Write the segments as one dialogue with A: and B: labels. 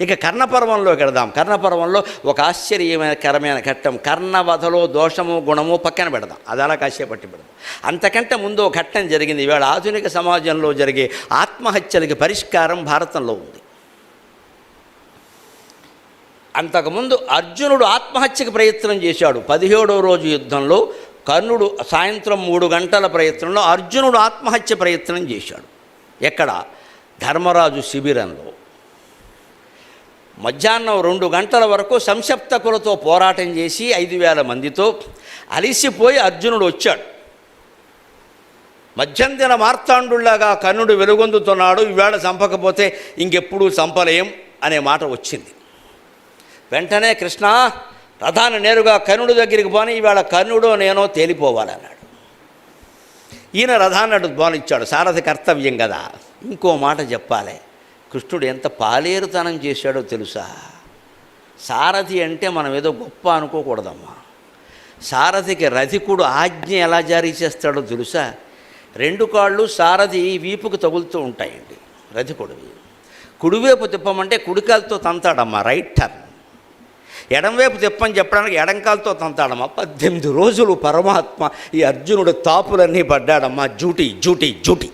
A: ఇక కర్ణపర్వంలోకి వెళదాం. కర్ణపర్వంలో ఒక ఆశ్చర్యకరమైన ఘట్టం, కర్ణవధలో దోషము గుణము పక్కన పెడదాం, అది అలా కాసేపట్టి పెడదాం. అంతకంటే ముందు ఒక ఘట్టం జరిగింది. ఇవాళ ఆధునిక సమాజంలో జరిగే ఆత్మహత్యలకి పరిష్కారం భారతంలో ఉంది. అంతకుముందు అర్జునుడు ఆత్మహత్యకు ప్రయత్నం చేశాడు. 17వ రోజు యుద్ధంలో కర్ణుడు సాయంత్రం 3 గంటల ప్రయత్నంలో అర్జునుడు ఆత్మహత్య ప్రయత్నం చేశాడు. ఎక్కడ? ధర్మరాజు శిబిరంలో. మధ్యాహ్నం 2 గంటల వరకు సంశప్తకులతో పోరాటం చేసి 5,000 మందితో అలిసిపోయి అర్జునుడు వచ్చాడు. మధ్యందిన మార్తాండులాగా కర్ణుడు వెలుగొందుతున్నాడు. ఈవేళ చంపకపోతే ఇంకెప్పుడు చంపలేం అనే మాట వచ్చింది. వెంటనే కృష్ణ రథాన్ని నేరుగా కర్ణుడి దగ్గరికి పోని, ఈవేళ కర్ణుడో నేనో తేలిపోవాలన్నాడు. ఈయన రథాన్ని అటు పోనిచ్చాడు, సారథి కర్తవ్యం కదా. ఇంకో మాట చెప్పాలి, కృష్ణుడు ఎంత పాలేరుతనం చేశాడో తెలుసా? సారథి అంటే మనం ఏదో గొప్ప అనుకోకూడదమ్మా. సారథికి రథికుడు ఆజ్ఞ ఎలా జారీ చేస్తాడో తెలుసా? 2 కాళ్ళు సారథి వీపుకు తగులుతూ ఉంటాయండి. రథికుడివి కుడివైపు తిప్పమంటే కుడికాలతో తంతాడమ్మా, రైట్ టర్న్. ఎడంవైపు తిప్పని చెప్పడానికి ఎడంకాలతో తంతాడమ్మా. 18 రోజులు పరమాత్మ ఈ అర్జునుడు తాపులన్నీ పడ్డాడమ్మా. Duty duty duty.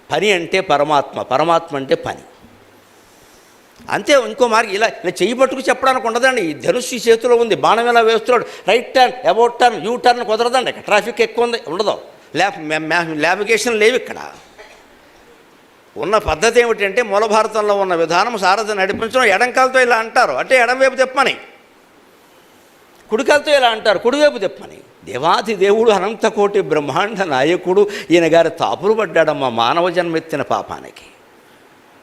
A: పని అంటే పరమాత్మ, పరమాత్మ అంటే పని. అంతే. ఇంకో మార్గం ఇలా చెయ్యి పట్టుకు చెప్పడానికి ఉండదండి. ఈ ధనుస్సు చేతిలో ఉంది, బాణం ఎలా వేస్తున్నాడు, right turn, about turn, you turn కుదరదండి. ఇక్కడ ట్రాఫిక్ ఎక్కువ ఉంది, ఉండదు. ల్యాబిగేషన్ లేవు ఇక్కడ. ఉన్న పద్ధతి ఏమిటంటే మూల భారతంలో ఉన్న విధానం సారథి నడిపించడం. ఎడంకాలతో ఇలా అంటారు అంటే ఎడంవైపు తిప్పని, కుడికాలతో ఇలా అంటారు కుడివైపు తిప్పని. దేవాది దేవుడు అనంతకోటి బ్రహ్మాండ నాయకుడు ఈయన గారి తాపులు పడ్డాడమ్మా మానవ జన్మెత్తిన పాపానికి.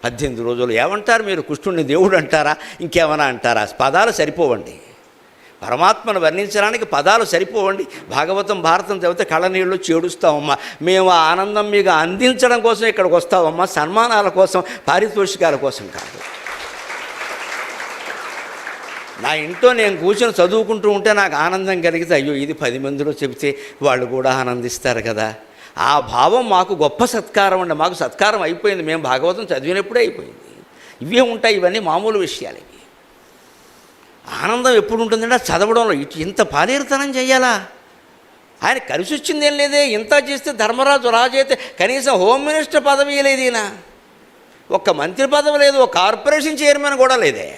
A: 18 రోజులు. ఏమంటారు మీరు? కృష్ణుడిని దేవుడు అంటారా, ఇంకేమైనా అంటారా? పదాలు సరిపోవండి. పరమాత్మను వర్ణించడానికి పదాలు సరిపోవండి. భాగవతం భారతం చదివితే కళ్ళనీళ్ళు చేడుస్తామమ్మా. మేము ఆ ఆనందం మీకు అందించడం కోసం ఇక్కడికి వస్తామమ్మా, సన్మానాల కోసం, పారితోషికాల కోసం కాదు. నా ఇంట్లో నేను కూర్చొని చదువుకుంటూ ఉంటే నాకు ఆనందం కలిగితే, అయ్యో ఇది 10 మందిలో చెబితే వాళ్ళు కూడా ఆనందిస్తారు కదా, ఆ భావం మాకు గొప్ప సత్కారం అండి. మాకు సత్కారం అయిపోయింది, మేము భాగవతం చదివినప్పుడే అయిపోయింది. ఇవే ఉంటాయి, ఇవన్నీ మామూలు విషయాలు. ఇవి ఆనందం ఎప్పుడు ఉంటుందంటే చదవడంలో. ఇంత పాలేరుతనం చేయాలా? ఆయన కలిసి వచ్చింది ఏం లేదే. ఇంత చేస్తే ధర్మరాజు రాజు అయితే కనీసం హోమ్ మినిస్టర్ పదవి లేదు, ఈయన ఒక్క మంత్రి పదవి లేదు, ఒక కార్పొరేషన్ చైర్మన్ కూడా లేదే.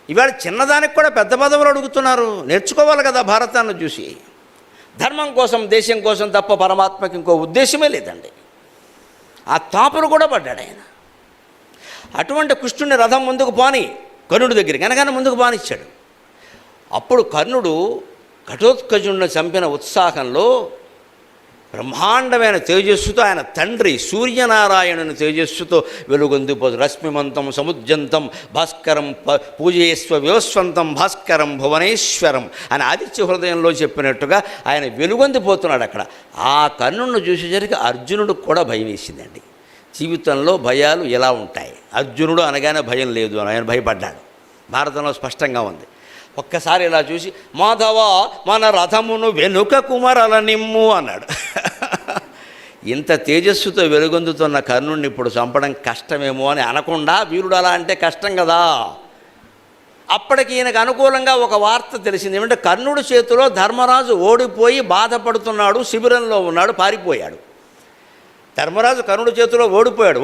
A: ఇవాళ చిన్నదానికి కూడా పెద్ద పదవులు అడుగుతున్నారు. నేర్చుకోవాలి కదా భారతాన్ని చూసి. ధర్మం కోసం, దేశం కోసం తప్ప పరమాత్మకి ఇంకో ఉద్దేశమే లేదండి. ఆ తాపులు కూడా పడ్డాడు ఆయన. అటువంటి కృష్ణుని రథం ముందుకు పోని, కర్ణుడి దగ్గరికి అనగానే ముందుకు బానిచ్చాడు. అప్పుడు కర్ణుడు ఘటోత్కచుడిని చంపిన ఉత్సాహంలో బ్రహ్మాండమైన తేజస్సుతో ఆయన తండ్రి సూర్యనారాయణుని తేజస్సుతో వెలుగొందిపోదు. రశ్మిమంతం సముద్యంతం భాస్కరం పూజయేస్వ వివస్వంతం భాస్కరం భువనేశ్వరం అని ఆదిత్య హృదయంలో చెప్పినట్టుగా ఆయన వెలుగొందిపోతున్నాడు అక్కడ. ఆ కర్ణుడిని చూసేసరికి అర్జునుడికి కూడా భయం వేసిందండి. జీవితంలో భయాలు ఎలా ఉంటాయి? అర్జునుడు అనగానే భయం లేదు అని ఆయన భయపడ్డాడు. భారతంలో స్పష్టంగా ఉంది. ఒక్కసారి ఇలా చూసి, మాధవ మన రథమును వెనుక కుమరల నిమ్ము అన్నాడు. ఇంత తేజస్సుతో వెలుగొందుతున్న కర్ణుడిని ఇప్పుడు చంపడం కష్టమేమో అని అనకుండా, వీరుడు అలా అంటే కష్టం కదా. అప్పటికి ఈయనకు అనుకూలంగా ఒక వార్త తెలిసింది. ఏమంటే కర్ణుడి చేతిలో ధర్మరాజు ఓడిపోయి బాధపడుతున్నాడు, శిబిరంలో ఉన్నాడు, పారిపోయాడు. ధర్మరాజు కర్ణుడి చేతిలో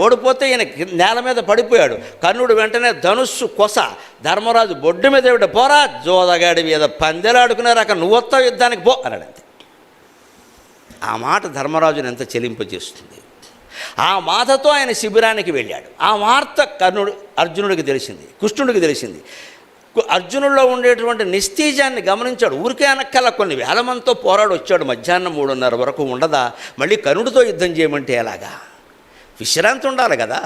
A: ఓడిపోతే ఈయన నేల మీద పడిపోయాడు. కర్ణుడు వెంటనే ధనుస్సు కొస ధర్మరాజు బొడ్డు మీద ఏమిట, పోరా జోదగాడి మీద పందెలాడుకున్నారు, అక్కడ నువ్వు వస్తావు యుద్ధానికి పో అన్నాడంతే. ఆ మాట ధర్మరాజుని ఎంత చెలింపజేస్తుంది. ఆ మాటతో ఆయన శిబిరానికి వెళ్ళాడు. ఆ వార్త అర్జునుడికి తెలిసింది, కృష్ణుడికి తెలిసింది. అర్జునుల్లో ఉండేటువంటి నిస్తేజాన్ని గమనించాడు. ఊరికే అనక్కల కొన్ని వేల మందితో పోరాడు వచ్చాడు. మధ్యాహ్నం 3:30 వరకు ఉండదా, మళ్ళీ కర్ణుడితో యుద్ధం చేయమంటే ఎలాగా? విశ్రాంతి ఉండాలి కదా.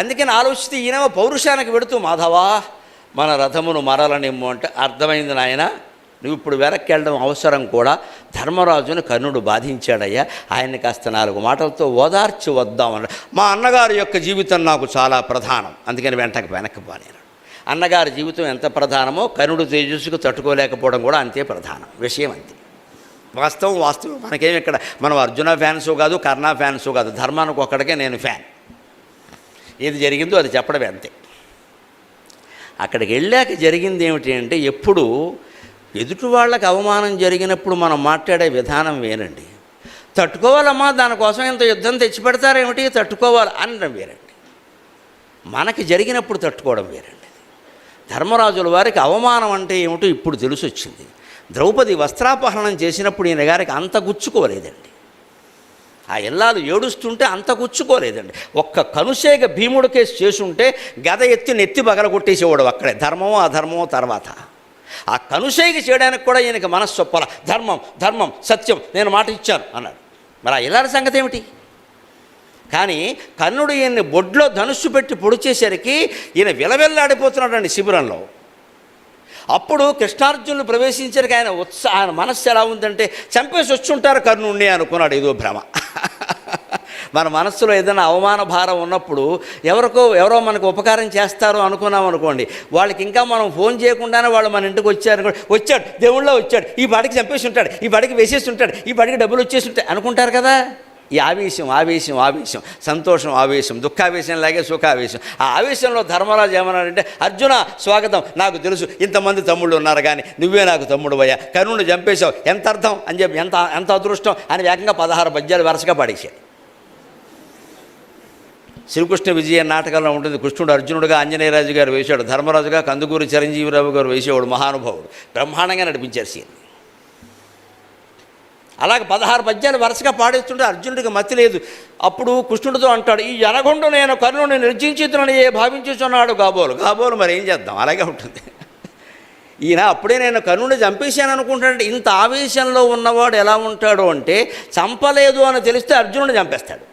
A: అందుకని ఆలోచిస్తే ఈయనేమో పౌరుషానికి పెడుతూ, మాధవా మన రథమును మరలనిమ్ము అంటే, అర్థమైంది నాయన, నువ్వు ఇప్పుడు వెనక్కి వెళ్ళడం అవసరం కూడా. ధర్మరాజును కర్ణుడు బాధించాడయ్యా, ఆయన్ని కాస్త 4 మాటలతో ఓదార్చి వద్దామన్నాడు. మా అన్నగారి యొక్క జీవితం నాకు చాలా ప్రధానం, అందుకని వెనక్కి పోనేను. అన్నగారి జీవితం ఎంత ప్రధానమో కర్ణుడు తేజస్సుకు తట్టుకోలేకపోవడం కూడా అంతే ప్రధానం. విషయం అంతే. వాస్తవం మనకేమి ఇక్కడ, మనం అర్జున ఫ్యాన్సు కాదు, కర్ణ ఫ్యాన్సు కాదు, ధర్మానికి ఒక్కడికే నేను ఫ్యాన్. ఏది జరిగిందో అది చెప్పడమే అంతే. అక్కడికి వెళ్ళాక జరిగింది ఏమిటి అంటే, ఎప్పుడు ఎదుటి వాళ్ళకి అవమానం జరిగినప్పుడు మనం మాట్లాడే విధానం వేరండి. తట్టుకోవాలమ్మా, దానికోసం ఇంత యుద్ధం తెచ్చిపెడతారేమిటి, తట్టుకోవాలి అనడం వేరండి. మనకి జరిగినప్పుడు తట్టుకోవడం వేరండి. ధర్మరాజుల వారికి అవమానం అంటే ఏమిటో ఇప్పుడు తెలిసి వచ్చింది. ద్రౌపది వస్త్రాపహరణం చేసినప్పుడు ఈయన గారికి అంత గుచ్చుకోలేదండి. ఆ ఇల్లాలు ఏడుస్తుంటే అంత గుచ్చుకోలేదండి. ఒక్క కనుసేగ భీముడు కేసు చేసుంటే గద ఎత్తి నెత్తి పగలగొట్టేసేవాడు అక్కడే, ధర్మమో అధర్మమో తర్వాత. ఆ కనుసేగ చేయడానికి కూడా ఈయనకి మనస్సు ఒప్పల. ధర్మం ధర్మం సత్యం, నేను మాట ఇచ్చాను అన్నాడు. మరి ఆ ఇల్లాల సంగతి ఏమిటి? కానీ కర్ణుడు ఈయన్ని బొడ్లో ధనుస్సు పెట్టి పొడిచేసరికి ఈయన విలవిల్లాడిపోతున్నాడండి శిబిరంలో. అప్పుడు కృష్ణార్జునులు ప్రవేశించడానికి ఆయన మనస్సు ఎలా ఉందంటే, చంపేసి వచ్చుంటారు కర్ణుడిని అనుకున్నాడు. ఏదో భ్రమ. మన మనస్సులో ఏదైనా అవమాన భారం ఉన్నప్పుడు ఎవరో మనకు ఉపకారం చేస్తారు అనుకున్నాం అనుకోండి, వాళ్ళకి ఇంకా మనం ఫోన్ చేయకుండానే వాళ్ళు మన ఇంటికి వచ్చాడు దేవుళ్ళో వచ్చాడు, ఈ పాటికి చంపేసి ఉంటాడు, ఈ పాటికి వేసేసి ఉంటాడు, ఈ పాటికి డబ్బులు వచ్చేసి ఉంటాయి అనుకుంటారు కదా. ఈ ఆవేశం, సంతోషం ఆవేశం, దుఃఖావేశం లాగే సుఖావేశం. ఆ ఆవేశంలో ధర్మరాజు ఏమన్నాడంటే, అర్జున స్వాగతం, నాకు తెలుసు ఇంతమంది తమ్ముళ్ళు ఉన్నారు కానీ నువ్వే నాకు తమ్ముడు అయ్యా, కర్ణుడిని చంపేశావు, ఎంత అర్థం అని చెప్పి, ఎంత అదృష్టం అని ఏకంగా 16 పద్యాలు వరుసగా పాడేశాడు. శ్రీకృష్ణ విజయ నాటకంలో ఉంటుంది. కృష్ణుడు అర్జునుడుగా ఆంజనేయరాజు గారు వేశాడు, ధర్మరాజుగా కందుకూరి చిరంజీవిరావు గారు వేసేవాడు, మహానుభావుడు. బ్రహ్మాండంగా నడిపించారు సీన్. అలాగే 16 పద్యాలు వరుసగా పాడేస్తుంటే అర్జునుడికి మతి లేదు. అప్పుడు కృష్ణుడితో అంటాడు, ఈ జనగొండు నేను కర్ణుడిని నిర్జించుతున్నాను భావించుచున్నాడు కాబోలు మరి ఏం చేద్దాం, అలాగే ఉంటుంది. ఈయన అప్పుడే నేను కర్ణుడిని చంపేశాను అనుకుంటాడంటే, ఇంత ఆవేశంలో ఉన్నవాడు ఎలా ఉంటాడు అంటే, చంపలేదు అని తెలిస్తే అర్జునుడిని చంపేస్తాడు.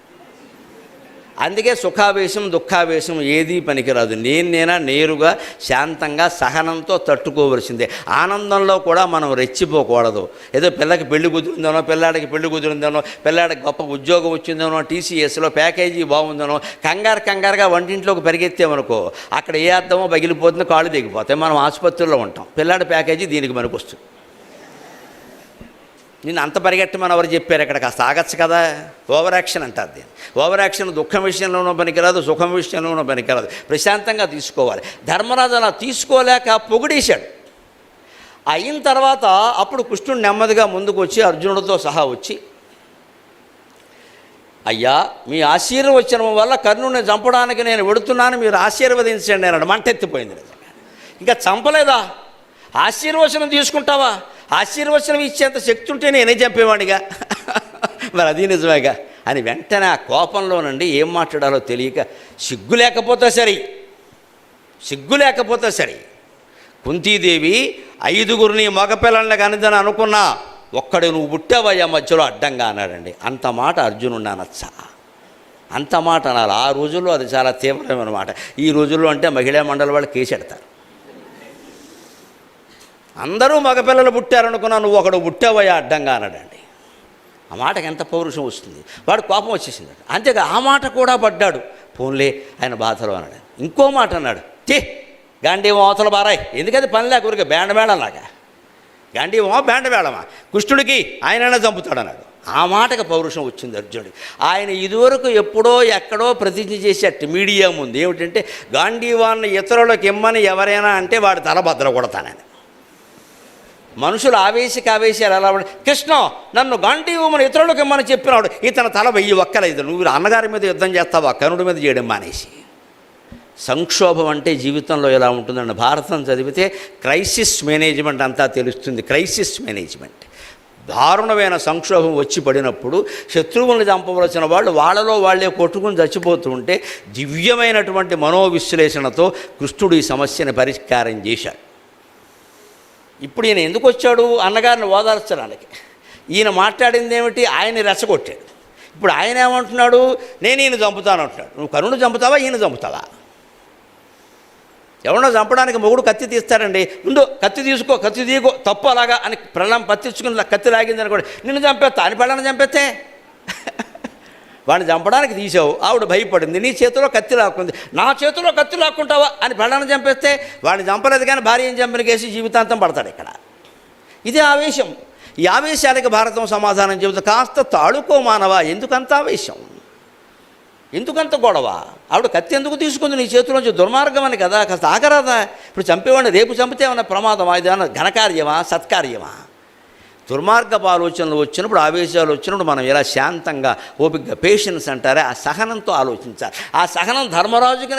A: అందుకే సుఖావేశం దుఃఖావేశం ఏదీ పనికిరాదు. నేనైనా నేరుగా శాంతంగా సహనంతో తట్టుకోవలసిందే. ఆనందంలో కూడా మనం రెచ్చిపోకూడదు. ఏదో పిల్లకి పెళ్లి కుదిరిందనో, పిల్లాడికి పెళ్లి కుదిరిందనో, పిల్లాడికి గొప్ప ఉద్యోగం వచ్చిందనో, టీసీఎస్లో ప్యాకేజీ బాగుందనో కంగారుగా వంటింట్లోకి పరిగెత్తామనుకో, అక్కడ ఏ అర్థమో పగిలిపోతుంది, కాళ్ళు దిగిపోతాయి, మనం ఆసుపత్రిలో ఉంటాం. పిల్లాడి ప్యాకేజీ దీనికి మనకొస్తుంది. నేను అంత పరిగెట్టమని ఎవరు చెప్పారు? ఇక్కడ కాస్త ఆగచ్చు కదా. ఓవర్ యాక్షన్ అంటారు దీన్ని. ఓవర్ యాక్షన్ దుఃఖం విషయంలోనూ పనికిరాదు, సుఖం విషయంలోనూ పనికిరాదు. ప్రశాంతంగా తీసుకోవాలి. ధర్మరాజు అలా తీసుకోలేక పొగిడేశాడు. అయిన తర్వాత అప్పుడు కృష్ణుడు నెమ్మదిగా ముందుకు వచ్చి అర్జునుడితో సహా వచ్చి, అయ్యా మీ ఆశీర్వచనం వల్ల కర్ణుడిని చంపడానికి నేను వెడుతున్నాను, మీరు ఆశీర్వదించండి అన్నాడు. మంటెత్తిపోయింది. ఇంకా చంపలేదా, ఆశీర్వచనం తీసుకుంటావా? ఆశీర్వచనం ఇచ్చేంత శక్తి ఉంటే నేనే చంపేవాడిగా, మరి అది నిజమేగా అని వెంటనే ఆ కోపంలోనండి ఏం మాట్లాడాలో తెలియక, సిగ్గు లేకపోతే సరే కుంతీదేవి 5గురిని మగపిల్లల్ని కనిదని అనుకున్నా, ఒక్కడు నువ్వు పుట్టావయ్యా మధ్యలో అడ్డంగా అన్నాడండి. అంత మాట అర్జునుడు అనొచ్చా? అంత మాట అనాలి. ఆ రోజుల్లో అది చాలా తీవ్రమైన మాట. ఈ రోజుల్లో అంటే మహిళా మండలి వాళ్ళు కేసెడతారు. అందరూ మగపిల్లలు పుట్టారనుకున్నా, నువ్వు ఒకడు పుట్టావయ్యా అడ్డంగా అన్నాడండి. ఆ మాటకి ఎంత పౌరుషం వస్తుంది. వాడు కోపం వచ్చేసింది. అంతేగా ఆ మాట కూడా పడ్డాడు. పోన్లే ఆయన బాధలో అన్నాడు. ఇంకో మాట అన్నాడు, గాంధీవం అవతల బారాయ్, ఎందుకది పని లేక ఊరికే బేండమేళంలాగా. గాంధీవమా బేండమేళమా, కృష్ణుడికి ఆయనైనా చంపుతాడు అన్నాడు. ఆ మాటకు పౌరుషం వచ్చింది అర్జునుడికి. ఆయన ఇదివరకు ఎప్పుడో ఎక్కడో ప్రతిజ్ఞ చేసేట మీడియా ముందు ఏమిటంటే, గాంధీవాన్ని ఇతరులకు ఇమ్మని ఎవరైనా అంటే వాడి తల బద్దలు కొడతానని. మనుషులు ఆవేశాలు ఎలా ఉండే, కృష్ణ నన్ను గాంధీవమని ఇతరులకు ఇమ్మని చెప్పినాడు, ఇతను తల 1000 ఒక్కలేదు. నువ్వు అన్నగారి మీద యుద్ధం చేస్తావా, కర్ణుడి మీద చేయడం మానేసి. సంక్షోభం అంటే జీవితంలో ఎలా ఉంటుందండి. భారతం చదివితే క్రైసిస్ మేనేజ్మెంట్ అంతా తెలుస్తుంది. క్రైసిస్ మేనేజ్మెంట్, దారుణమైన సంక్షోభం వచ్చి పడినప్పుడు శత్రువులను చంపవలసిన వాళ్ళు వాళ్ళలో వాళ్ళే కొట్టుకుని చచ్చిపోతూ ఉంటే, దివ్యమైనటువంటి మనోవిశ్లేషణతో కృష్ణుడు ఈ సమస్యను పరిష్కారం చేశాడు. ఇప్పుడు ఈయన ఎందుకు వచ్చాడు? అన్నగారిని ఓదార్చడానికి. ఈయన మాట్లాడింది ఏమిటి? ఆయన్ని రెచ్చగొట్టాడు. ఇప్పుడు ఆయన ఏమంటున్నాడు? నేను ఈయన చంపుతాను అంటున్నాడు. నువ్వు కర్ణుడు చంపుతావా, ఈయన చంపుతావా? ఎవరినో చంపడానికి మొగుడు కత్తి తీస్తాడండి, ముందు కత్తి తీసుకో తప్పు అలాగా అని పెళ్ళం పత్తించుకుని కత్తి లాగిందని కూడా, నిన్ను చంపేస్తా అని పెళ్ళని చంపేస్తే, వాడిని చంపడానికి తీసావు, ఆవిడ భయపడింది, నీ చేతిలో కత్తి లాక్కుంది, నా చేతిలో కత్తి లాక్కుంటావా అని పెళ్ళని చంపేస్తే, వాడిని చంపలేదు కానీ భార్యను చంపిన కేసి జీవితాంతం పడతాడు ఇక్కడ. ఇదే ఆవేశం. ఈ ఆవేశానికి భారతం సమాధానం చెబుతుంది, కాస్త తాళుకో మానవా, ఎందుకంత ఆవేశం? ఎందుకంత గొడవ? ఆవిడ కత్తి ఎందుకు తీసుకుంది నీ చేతిలోంచి? దుర్మార్గం అని కదా, కాస్త ఆగరాదా? ఇప్పుడు చంపేవాడిని రేపు చంపితే ఏమన్నా ప్రమాదమా? ఇది ఏమన్నా ఘనకార్యమా, సత్కార్యమా? దుర్మార్గపు ఆలోచనలు వచ్చినప్పుడు, ఆవేశాలు వచ్చినప్పుడు మనం ఇలా శాంతంగా ఓపికగా, పేషెన్స్ అంటారే, ఆ సహనంతో ఆలోచించాలి. ఆ సహనం ధర్మరాజుకి